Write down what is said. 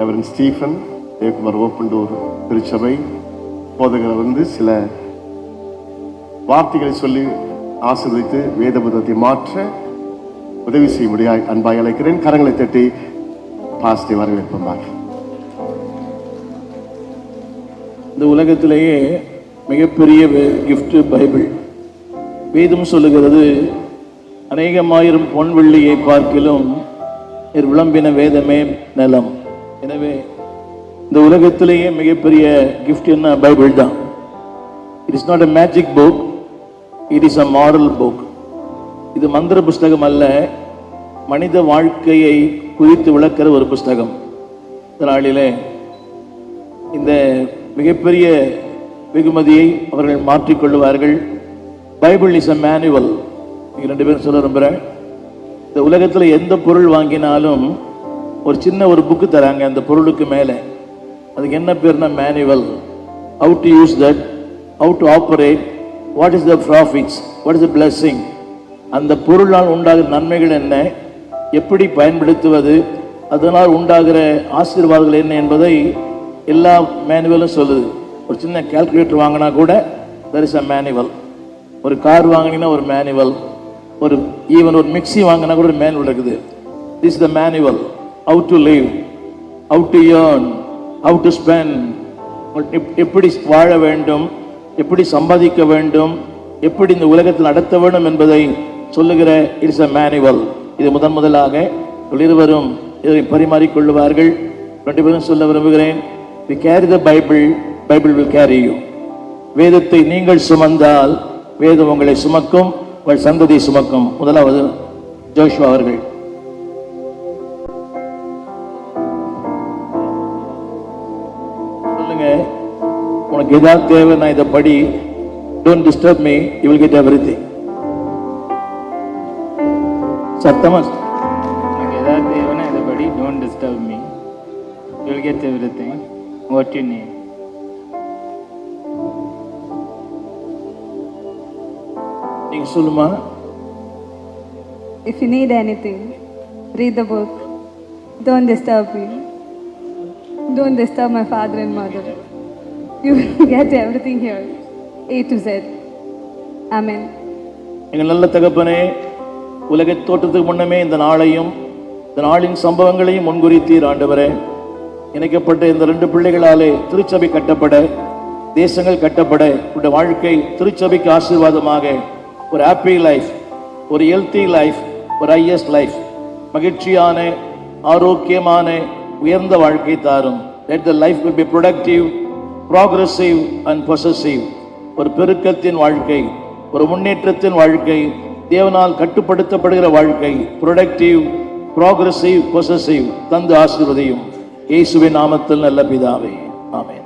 Reverend Stephen Devakumar ஓப்பன்டூர் திருச்சபை போதகர் சில வார்த்தைகளை சொல்லி ஆசீர்வதித்து வேத புத்தகத்தை மாற்ற உதவி செய்ய முடியாது அன்பாய் அழைக்கிறேன். கரங்களை தட்டி பாஸ்டை வரவேற்போம். இந்த உலகத்திலேயே மிகப்பெரிய கிஃப்ட் பைபிள். வேதம் சொல்லுகிறது, அநேகமாயிரம் பொன் வெள்ளியை பார்க்கிலும் விளம்பின வேதமே நலம். எனவே இந்த உலகத்திலேயே மிகப்பெரிய கிஃப்ட் என்ன? பைபிள் தான். It is not a magic book, it is a moral book. இது மந்திர புஸ்தகம் அல்ல, மனித வாழ்க்கையை குறித்து விளக்கிற ஒரு புஸ்தகம். இதனாலே இந்த மிகப்பெரிய வெகுமதியை அவர்கள் மாற்றிக்கொள்வார்கள். Bible is a manual. நீங்கள் 2 பேரும் சொல்ல விரும்புகிறேன். இந்த உலகத்தில் எந்த பொருள் வாங்கினாலும் ஒரு சின்ன ஒரு புக்கு தராங்க அந்த பொருளுக்கு மேலே. அதுக்கு என்ன பேர்னா manual. How to use that, how to operate, what is the profits, what is the blessing, அந்த பொருளால் உண்டாகிற நன்மைகள் என்ன, எப்படி பயன்படுத்துவது, அதனால் உண்டாகிற ஆசீர்வாதங்கள் என்ன என்பதை எல்லா மேனுவலும் சொல்லுது. ஒரு சின்ன கால்குலேட்டர் வாங்கினா கூட there is a மேனுவல். ஒரு கார் வாங்கினீங்கன்னா ஒரு மேனுவல், ஒரு ஈவன் ஒரு மிக்சி வாங்கினா கூட ஒரு மேனுவல் இருக்குது. This is the manual. How to live, how to earn, how to spend, எப்படி வாழ வேண்டும், எப்படி சம்பாதிக்க வேண்டும், எப்படி இந்த உலகத்தில் நடத்த வேண்டும் என்பதை சொல்லுகிற இட்ஸ் அ மேனுவல். இது முதலாக இருவரும் இதை பரிமாறிக்கொள்வார்கள். 2 பேரும் சொல்ல விரும்புகிறேன். We carry the Bible, Bible will carry you. வேதத்தை நீங்கள் சுமந்தால் வேதம் உங்களை சுமக்கும், உங்கள் சந்ததி சுமக்கும். முதலாவது ஜோஷுவா அவர்கள். சொல்லுங்க, உனக்கு ஏதாவது தேவை, நான் இதை படி, don't disturb me, you will get everything. சத்தமா, உனக்கு ஏதாவது தேவைன்னா இதை படி, don't disturb me, you will get everything what you need. நீங்க சொல்லுமா. If you need anything, read the book. Don't disturb me. Don't disturb my father and mother. You will get everything here, A to Z. Amen. எங்கள் நல்ல தகப்பனே, உலக தோற்றத்துக்கு முன்னமே இந்த நாளையும் இந்த நாளின் சம்பவங்களையும் முன்குறித்தீர் ஆண்டவரே. இணைக்கப்பட்ட இந்த 2 பிள்ளைகளாலே திருச்சபை கட்டப்பட, தேசங்கள் கட்டப்பட, உடைய வாழ்க்கை திருச்சபைக்கு ஆசீர்வாதமாக ஒரு ஹாப்பி லைஃப், ஒரு ஹெல்த்தி லைஃப், ஒரு ஹையஸ்ட் லைஃப், மகிழ்ச்சியான ஆரோக்கியமான உயர்ந்த வாழ்க்கை தாரும். Let the life will be productive, progressive and possessive. ஒரு பெருக்கத்தின் வாழ்க்கை, ஒரு முன்னேற்றத்தின் வாழ்க்கை, தேவனால் கட்டுப்படுத்தப்படுகிற வாழ்க்கை, ப்ரொடக்டிவ், ப்ராக்ரெசிவ், பொசசிவ் தந்து ஆசீர்வதியும். இயேசுவின் நாமத்தில் நல்ல பிதாவே, ஆமென்.